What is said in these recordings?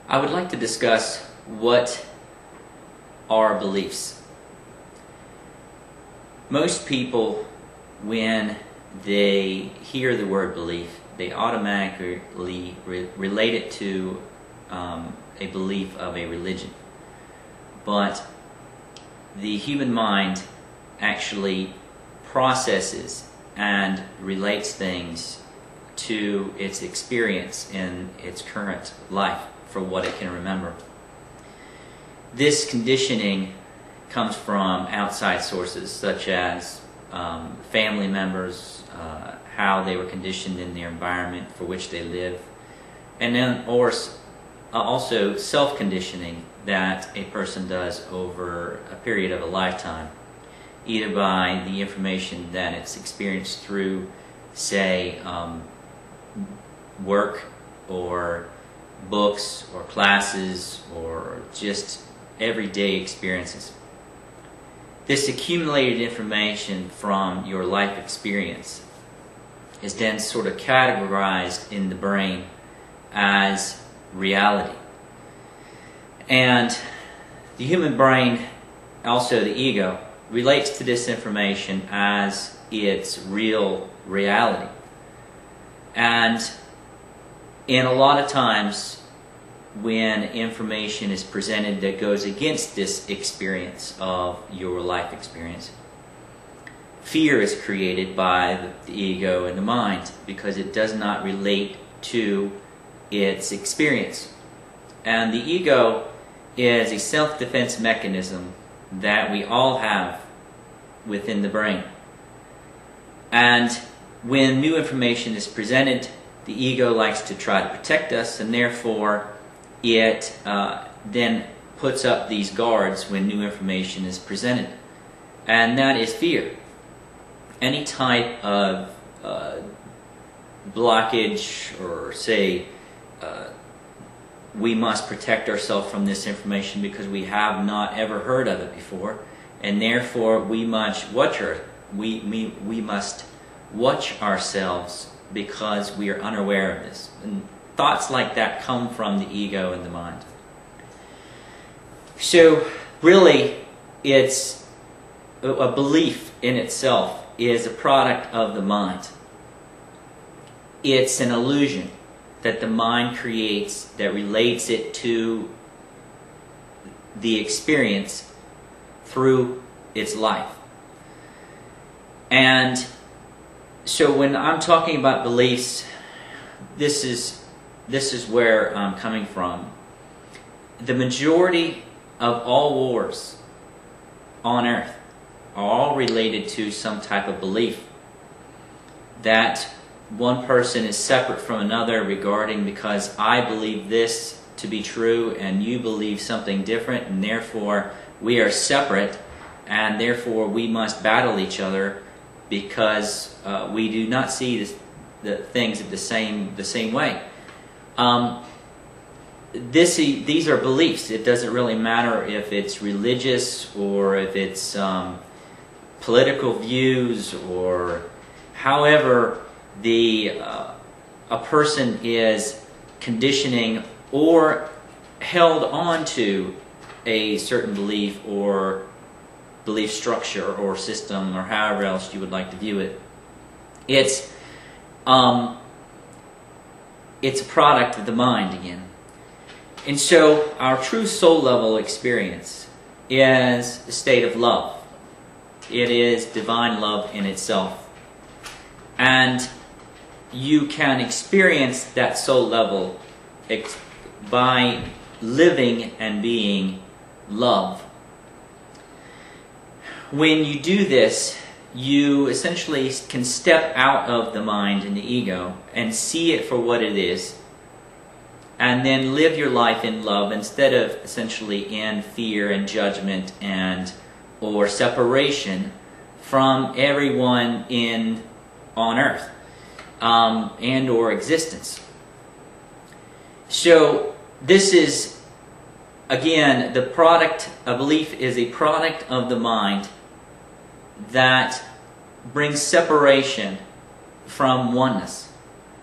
I would like to discuss what are beliefs. Most people, when they hear the word belief, they automatically relate it to a belief of a religion. But the human mind actually processes and relates things to its experience in its current life for what it can remember. This conditioning comes from outside sources such as family members, how they were conditioned in their environment for which they live, and then also self-conditioning that a person does over a period of a lifetime, either by the information that it's experienced through, say, work or books or classes or just everyday experiences. This accumulated information from your life experience is then sort of categorized in the brain as reality. And the human brain, also the ego, relates to this information as its real reality. And in a lot of times when information is presented that goes against this experience of your life experience, fear is created by the ego and the mind because it does not relate to its experience. And the ego is a self-defense mechanism that we all have within the brain. And when new information is presented, the ego likes to try to protect us, and therefore it then puts up these guards when new information is presented. And that is fear. Any type of blockage, or say we must protect ourselves from this information because we have not ever heard of it before, and therefore we must watch ourselves because we are unaware of this. And thoughts like that come from the ego and the mind. So really, it's a belief in itself is a product of the mind. It's an illusion that the mind creates that relates it to the experience through its life. And so when I'm talking about beliefs, this is where I'm coming from. The majority of all wars on earth are all related to some type of belief that one person is separate from another regarding, because I believe this to be true and you believe something different, and therefore we are separate, and therefore we must battle each other because we do not see the things the same way. These are beliefs. It doesn't really matter if it's religious or if it's political views, or however a person is conditioning or held on to a certain belief or belief structure or system, or however else you would like to view it. It's a product of the mind again. And so our true soul level experience is a state of love. It is divine love in itself. And you can experience that soul level by living and being love. When you do this, you essentially can step out of the mind and the ego and see it for what it is, and then live your life in love instead of essentially in fear and judgment or separation from everyone on earth and or existence. So this is, again, the product. A belief is a product of the mind that brings separation from oneness.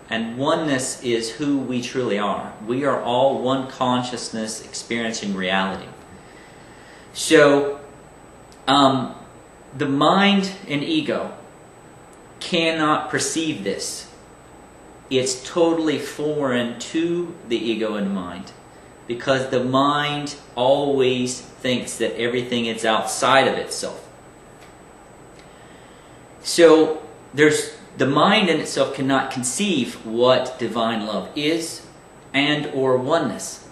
And oneness is who we truly are. We are all one consciousness experiencing reality. So, the mind and ego cannot perceive this. It's totally foreign to the ego and mind, because the mind always thinks that everything is outside of itself. So the mind in itself cannot conceive what divine love is and or oneness.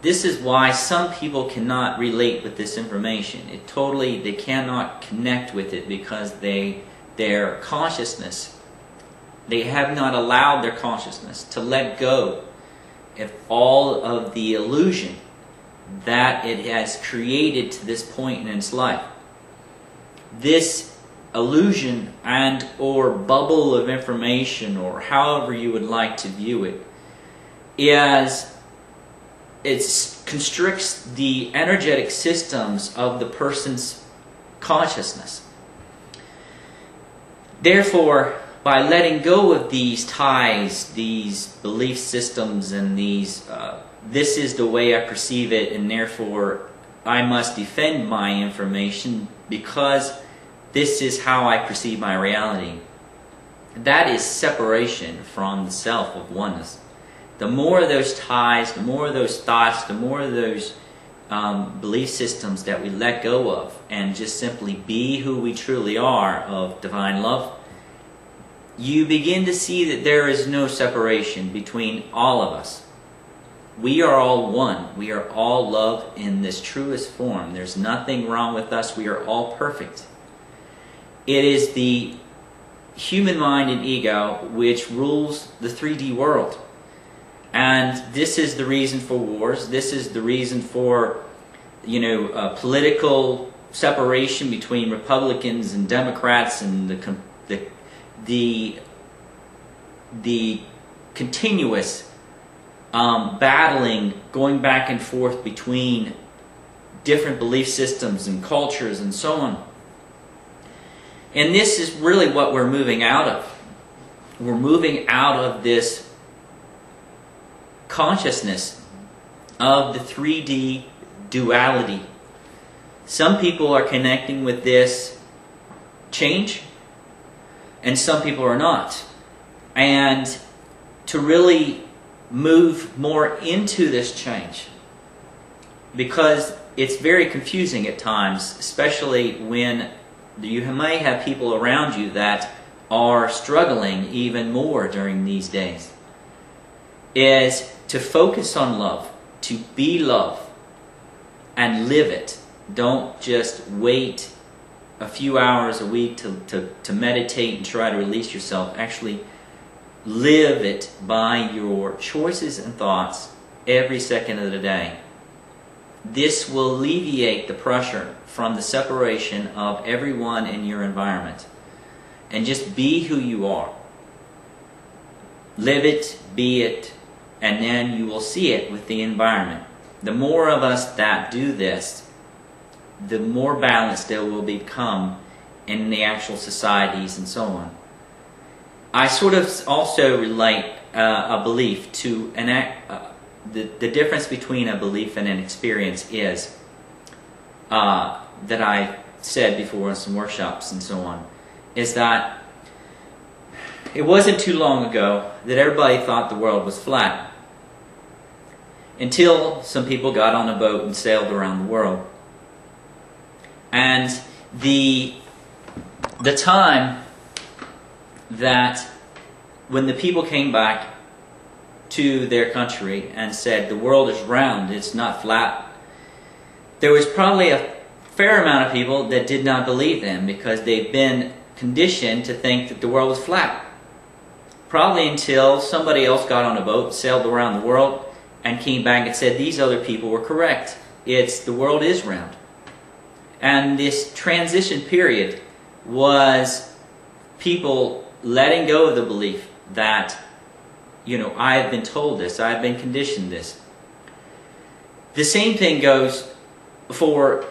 This is why some people cannot relate with this information. They cannot connect with it because their consciousness, they have not allowed their consciousness to let go of all of the illusion that it has created to this point in its life. This illusion and or bubble of information, or however you would like to view it, it constricts the energetic systems of the person's consciousness. Therefore, by letting go of these ties, these belief systems, and this is the way I perceive it, and therefore I must defend my information because this is how I perceive my reality. That is separation from the self of oneness. The more of those ties, the more of those thoughts, the more of those belief systems that we let go of and just simply be who we truly are of divine love, you begin to see that there is no separation between all of us. We are all one. We are all love in this truest form. There's nothing wrong with us. We are all perfect. It is the human mind and ego which rules the 3D world. And this is the reason for wars. This is the reason for, political separation between Republicans and Democrats, and the continuous battling, going back and forth between different belief systems and cultures and so on. And this is really what we're moving out of. We're moving out of this consciousness of the 3D duality. Some people are connecting with this change, and some people are not. And to really move more into this change, because it's very confusing at times, especially when you may have people around you that are struggling even more during these days, is to focus on love, to be love, and live it. Don't just wait a few hours a week to meditate and try to release yourself. Actually live it by your choices and thoughts every second of the day. This will alleviate the pressure from the separation of everyone in your environment. And just be who you are. Live it, be it, and then you will see it with the environment. The more of us that do this, the more balanced there will become in the actual societies and so on. I sort of also relate a belief to the difference between a belief and an experience is that I said before in some workshops and so on, is that it wasn't too long ago that everybody thought the world was flat, until some people got on a boat and sailed around the world. And the time that when the people came back to their country and said the world is round, it's not flat, there was probably a fair amount of people that did not believe them, because they've been conditioned to think that the world was flat. Probably until somebody else got on a boat, sailed around the world, and came back and said these other people were correct. The world is round. And this transition period was people letting go of the belief that, I have been told this, I have been conditioned this. The same thing goes for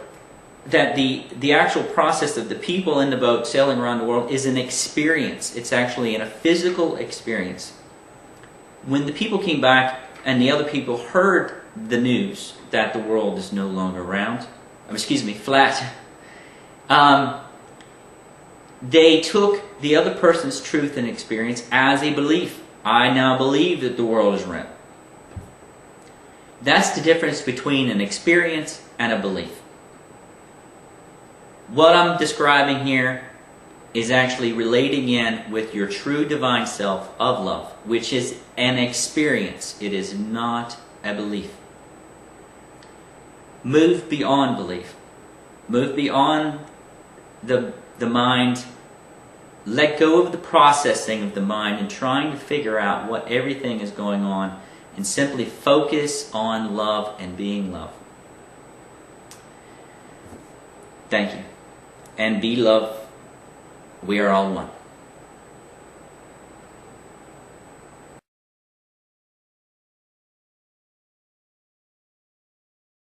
that the actual process of the people in the boat sailing around the world is an experience. It's actually a physical experience. When the people came back and the other people heard the news that the world is no longer round, flat, they took the other person's truth and experience as a belief. I now believe that the world is round. That's the difference between an experience and a belief. What I'm describing here is actually relating in with your true divine self of love, which is an experience. It is not a belief. Move beyond belief. Move beyond the mind. Let go of the processing of the mind and trying to figure out what everything is going on, and simply focus on love and being love. Thank you. And be love. We are all one.